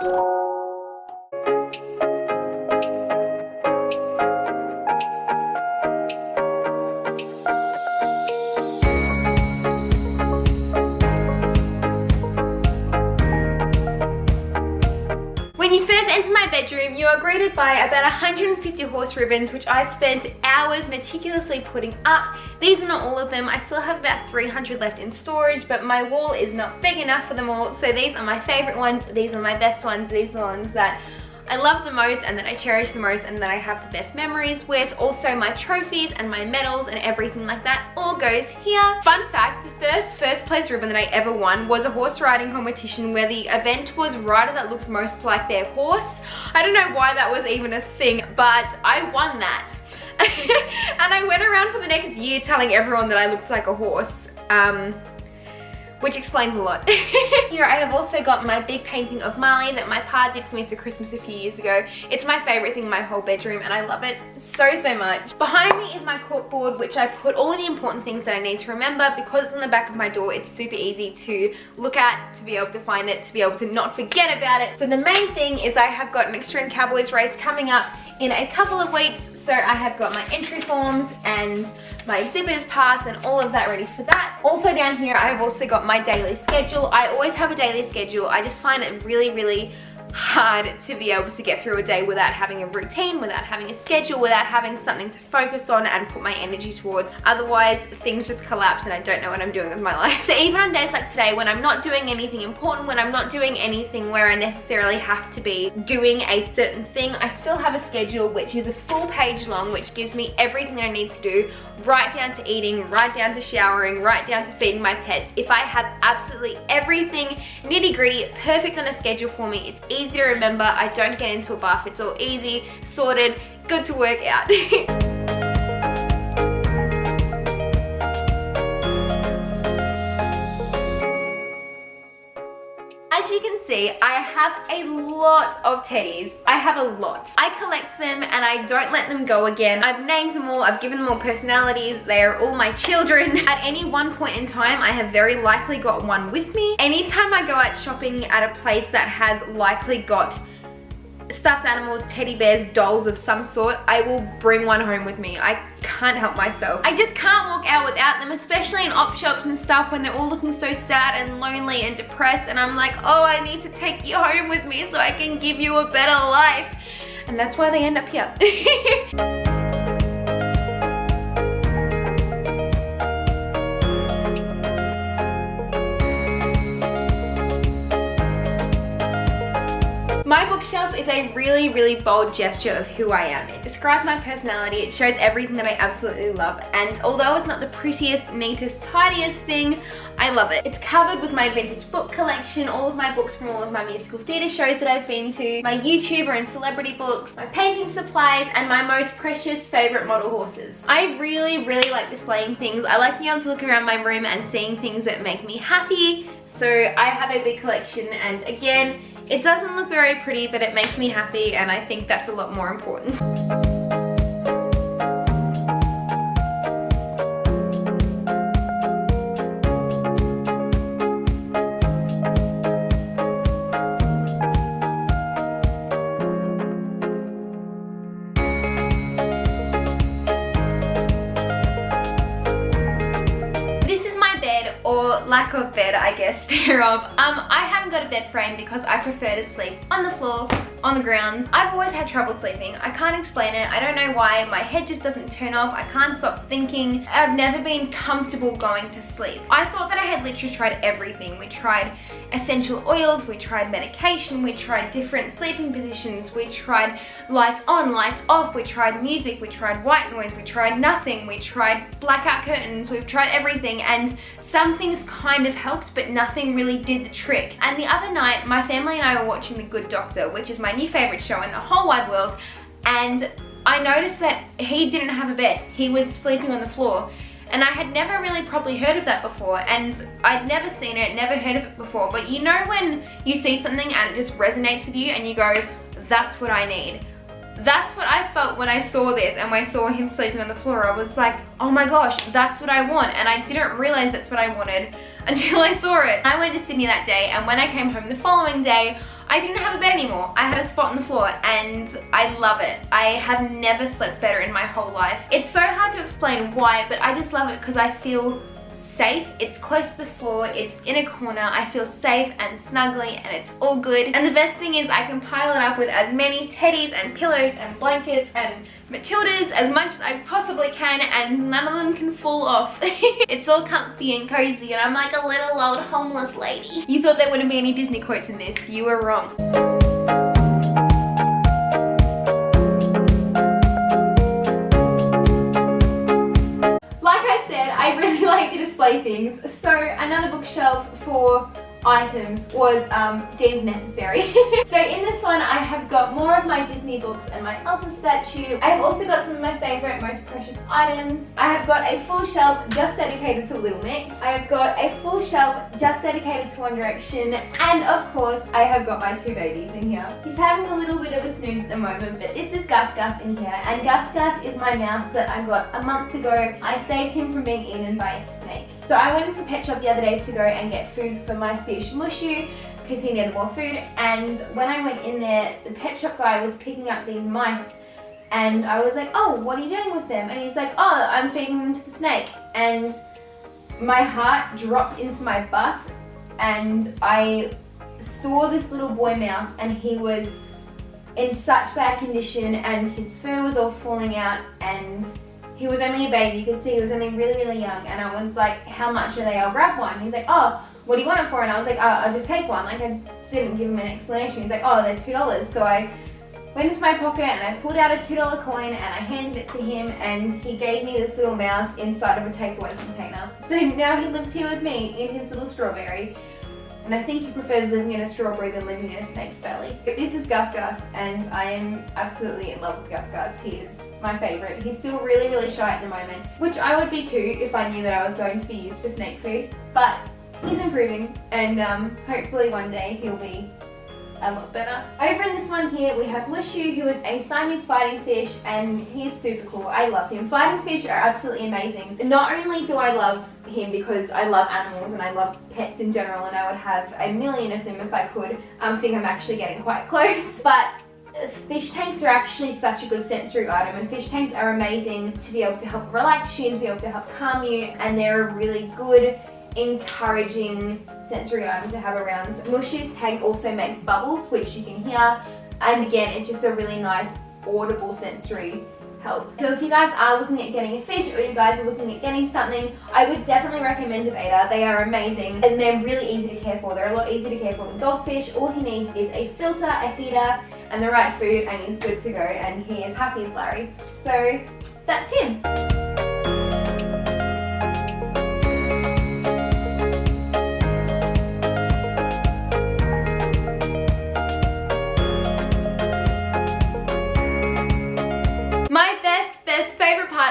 When you first enter my bedroom, you are greeted by about 150 horse ribbons, which I spent hours meticulously putting up. These are not all of them. I still have about 300 left in storage, but my wall is not big enough for them all. So these are my favorite ones. These are my best ones. These are the ones that I love the most and that I cherish the most and that I have the best memories with. Also my trophies and my medals and everything like that all goes here. Fun fact, the first place ribbon that I ever won was a horse riding competition where the event was rider that looks most like their horse. I don't know why that was even a thing, but I won that. And I went around for the next year telling everyone that I looked like a horse. Which explains a lot. Here I have also got my big painting of Marley that my pa did for me for Christmas a few years ago. It's my favorite thing in my whole bedroom and I love it so much. Behind me is my cork board, which I put all of the important things that I need to remember. Because it's on the back of my door, it's super easy to look at, to be able to find it, to be able to not forget about it. So the main thing is I have got an Extreme Cowboys race coming up in a couple of weeks. So I have got my entry forms and my exhibitors pass and all of that ready for that. Also down here, I have also got my daily schedule. I always have a daily schedule. I just find it really hard to be able to get through a day without having a routine, without having a schedule, without having something to focus on and put my energy towards. Otherwise, things just collapse and I don't know what I'm doing with my life. So even on days like today, when I'm not doing anything important, when I'm not doing anything where I necessarily have to be doing a certain thing, I still have a schedule which is a full page long, which gives me everything I need to do, right down to eating, right down to showering, right down to feeding my pets. If I have absolutely everything nitty-gritty perfect on a schedule for me, it's easy to remember. I don't get into a bath. It's all easy, sorted, good to work out. As you can see, I have a lot of teddies. I have a lot. I collect them and I don't let them go again. I've named them all, I've given them all personalities. They are all my children. At any one point in time, I have very likely got one with me. Anytime I go out shopping at a place that has likely got stuffed animals, teddy bears, dolls of some sort, I will bring one home with me. I can't help myself. I just can't walk out without them, especially in op shops and stuff when they're all looking so sad and lonely and depressed and I'm like, oh, I need to take you home with me so I can give you a better life. And that's why they end up here. My bookshelf is a really bold gesture of who I am. It describes my personality, it shows everything that I absolutely love, and although it's not the prettiest, neatest, tidiest thing, I love it. It's covered with my vintage book collection, all of my books from all of my musical theatre shows that I've been to, my YouTuber and celebrity books, my painting supplies, and my most precious favourite model horses. I really like displaying things. I like being able to look around my room and seeing things that make me happy, so I have a big collection, and again, it doesn't look very pretty, but it makes me happy, and I think that's a lot more important. Or lack of bed, I guess, thereof. I haven't got a bed frame because I prefer to sleep on the floor, on the ground. I've always had trouble sleeping. I can't explain it. I don't know why. My head just doesn't turn off. I can't stop thinking. I've never been comfortable going to sleep. I thought that I had literally tried everything. We tried essential oils, we tried medication, we tried different sleeping positions, we tried lights on, lights off, we tried music, we tried white noise, we tried nothing, we tried blackout curtains, we've tried everything, and some things kind of helped, but nothing really did the trick. And the other night, my family and I were watching The Good Doctor, which is my new favorite show in the whole wide world, and I noticed that he didn't have a bed. He was sleeping on the floor. And I had never really probably heard of that before, and I'd never seen it, never heard of it before, but you know when you see something and it just resonates with you and you go, that's what I need. That's what I felt when I saw this and when I saw him sleeping on the floor. I was like, oh my gosh, that's what I want. And I didn't realize that's what I wanted until I saw it. I went to Sydney that day, and when I came home the following day, I didn't have a bed anymore. I had a spot on the floor and I love it. I have never slept better in my whole life. It's so hard to explain why, but I just love it because I feel safe. It's close to the floor, it's in a corner, I feel safe and snuggly, and it's all good. And the best thing is I can pile it up with as many teddies and pillows and blankets and Matildas as much as I possibly can, and none of them can fall off. It's all comfy and cozy, and I'm like a little old homeless lady. You thought there wouldn't be any Disney quotes in this. You were wrong. I really like to display things, so another bookshelf for items was deemed necessary. So in this one I have got more of my Disney books and my Elsa statue. I have also got some of my favourite, most precious items. I have got a full shelf just dedicated to Little Mix. I have got a full shelf just dedicated to One Direction, and of course I have got my two babies in here. He's having a little bit of a snooze at the moment, but this is Gus Gus in here, and Gus Gus is my mouse that I got a month ago. I saved him from being eaten by a snake. So I went into the pet shop the other day to go and get food for my fish Mushu because he needed more food, and when I went in there, the pet shop guy was picking up these mice, and I was like, oh, what are you doing with them? And he's like, oh, I'm feeding them to the snake. And my heart dropped into my butt, and I saw this little boy mouse, and he was in such bad condition, and his fur was all falling out, and he was only a baby. You could see he was only really, really young, and I was like, how much are they? I'll grab one. He's like, oh, what do you want it for? And I was like, oh, I'll just take one. Like, I didn't give him an explanation. He's like, oh, they're $2. So I went into my pocket and I pulled out a $2 coin and I handed it to him, and he gave me this little mouse inside of a takeaway container. So now he lives here with me in his little strawberry. And I think he prefers living in a strawberry than living in a snake's belly. But this is Gus Gus, and I am absolutely in love with Gus Gus. He is my favourite. He's still really, really shy at the moment, which I would be too if I knew that I was going to be used for snake food. But he's improving, and hopefully one day he'll be a lot better. Over in this one here we have Mushu, who is a Siamese fighting fish, and he's super cool. I love him. Fighting fish are absolutely amazing. Not only do I love him because I love animals and I love pets in general, and I would have a million of them if I could. I think I'm actually getting quite close. But fish tanks are actually such a good sensory item, and fish tanks are amazing to be able to help relax you and to be able to help calm you, and they're a really good, encouraging sensory item to have around. Mushu's tank also makes bubbles, which you can hear, and again, it's just a really nice, audible sensory help. So if you guys are looking at getting a fish, or you guys are looking at getting something, I would definitely recommend Aveda. They are amazing, and they're really easy to care for. They're a lot easier to care for than goldfish. All he needs is a filter, a feeder, and the right food, and he's good to go, and he is happy as Larry. So that's him.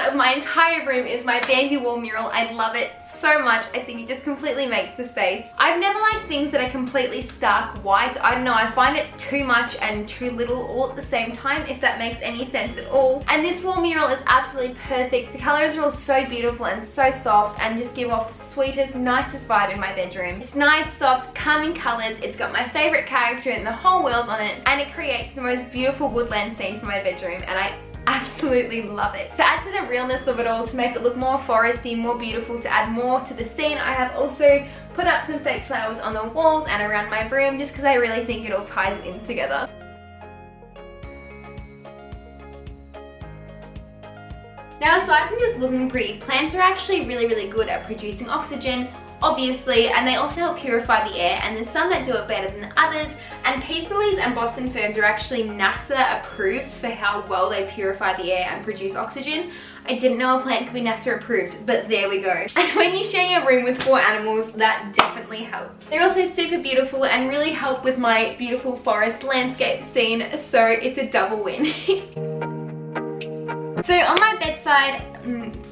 Of my entire room is my baby wall mural. I love it so much. I think it just completely makes the space. I've never liked things that are completely stark white. I don't know, I find it too much and too little all at the same time, if that makes any sense at all. And this wall mural is absolutely perfect. The colors are all so beautiful and so soft, and just give off the sweetest, nicest vibe in my bedroom. It's nice, soft, calming colors. It's got my favorite character in the whole world on it, and it creates the most beautiful woodland scene for my bedroom, and I absolutely love it. To add to the realness of it all, to make it look more foresty, more beautiful, to add more to the scene, I have also put up some fake flowers on the walls and around my room, just because I really think it all ties it in together. Now, aside from just looking pretty, plants are actually really, really good at producing oxygen, obviously, and they also help purify the air, and there's some that do it better than others, and peace lilies and Boston ferns are actually NASA approved for how well they purify the air and produce oxygen. I didn't know a plant could be NASA approved, but there we go. And when you share your room with 4 animals, that definitely helps. They're also super beautiful and really help with my beautiful forest landscape scene, so it's a double win. So on my bedside,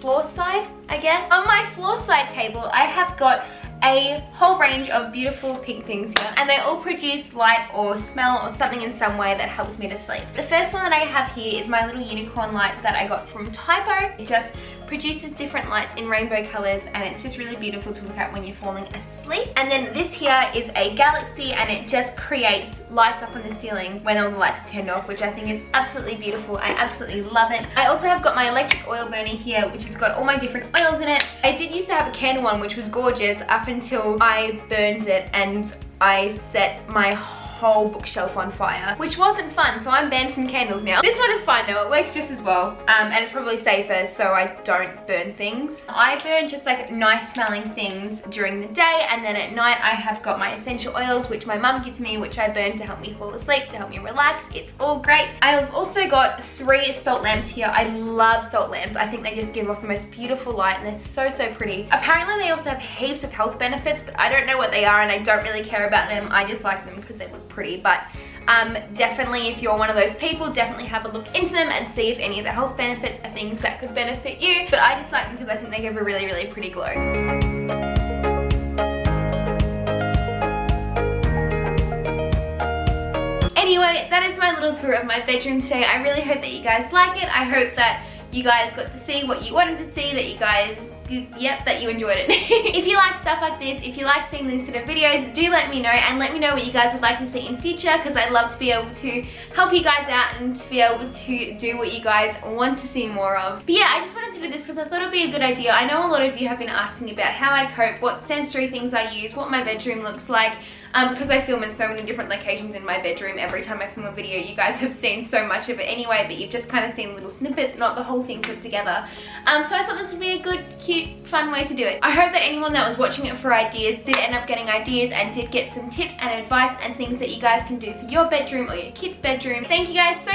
floor side, I guess, on my floor side table, I have got a whole range of beautiful pink things here, and they all produce light or smell or something in some way that helps me to sleep. The first one that I have here is my little unicorn light that I got from Typo. It just produces different lights in rainbow colors, and it's just really beautiful to look at when you're falling asleep. And then this here is a galaxy, and it just creates lights up on the ceiling when all the lights are turned off, which I think is absolutely beautiful. I absolutely love it. I also have got my electric oil burner here, which has got all my different oils in it. I did used to have a candle one, which was gorgeous up until I burned it and I set my whole bookshelf on fire, which wasn't fun, so I'm banned from candles now. This one is fine though, it works just as well, and it's probably safer so I don't burn things. I burn just like nice smelling things during the day, and then at night I have got my essential oils, which my mum gives me, which I burn to help me fall asleep, to help me relax. It's all great. I have also got 3 salt lamps here. I love salt lamps. I think they just give off the most beautiful light, and they're so pretty. Apparently they also have heaps of health benefits, but I don't know what they are and I don't really care about them. I just like them because they look pretty. But definitely, if you're one of those people, definitely have a look into them and see if any of the health benefits are things that could benefit you. But I just like them because I think they give a really pretty glow. Anyway, that is my little tour of my bedroom today. I really hope that you guys like it. I hope that you guys got to see what you wanted to see, that you guys, yep, that you enjoyed it. If you like stuff like this, if you like seeing these sort of videos, do let me know, and let me know what you guys would like to see in future, because I'd love to be able to help you guys out and to be able to do what you guys want to see more of. But yeah, I just wanted to do this because I thought it'd be a good idea. I know a lot of you have been asking about how I cope, what sensory things I use, what my bedroom looks like. Because I film in so many different locations in my bedroom. Every time I film a video, you guys have seen so much of it anyway, but you've just kind of seen little snippets, not the whole thing put together. So I thought this would be a good, cute, fun way to do it. I hope that anyone that was watching it for ideas did end up getting ideas and did get some tips and advice and things that you guys can do for your bedroom or your kids' bedroom. Thank you guys so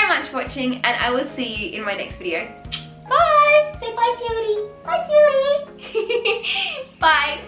much for watching, and I will see you in my next video. Bye! Say bye, Judy. Bye, Judy. Bye.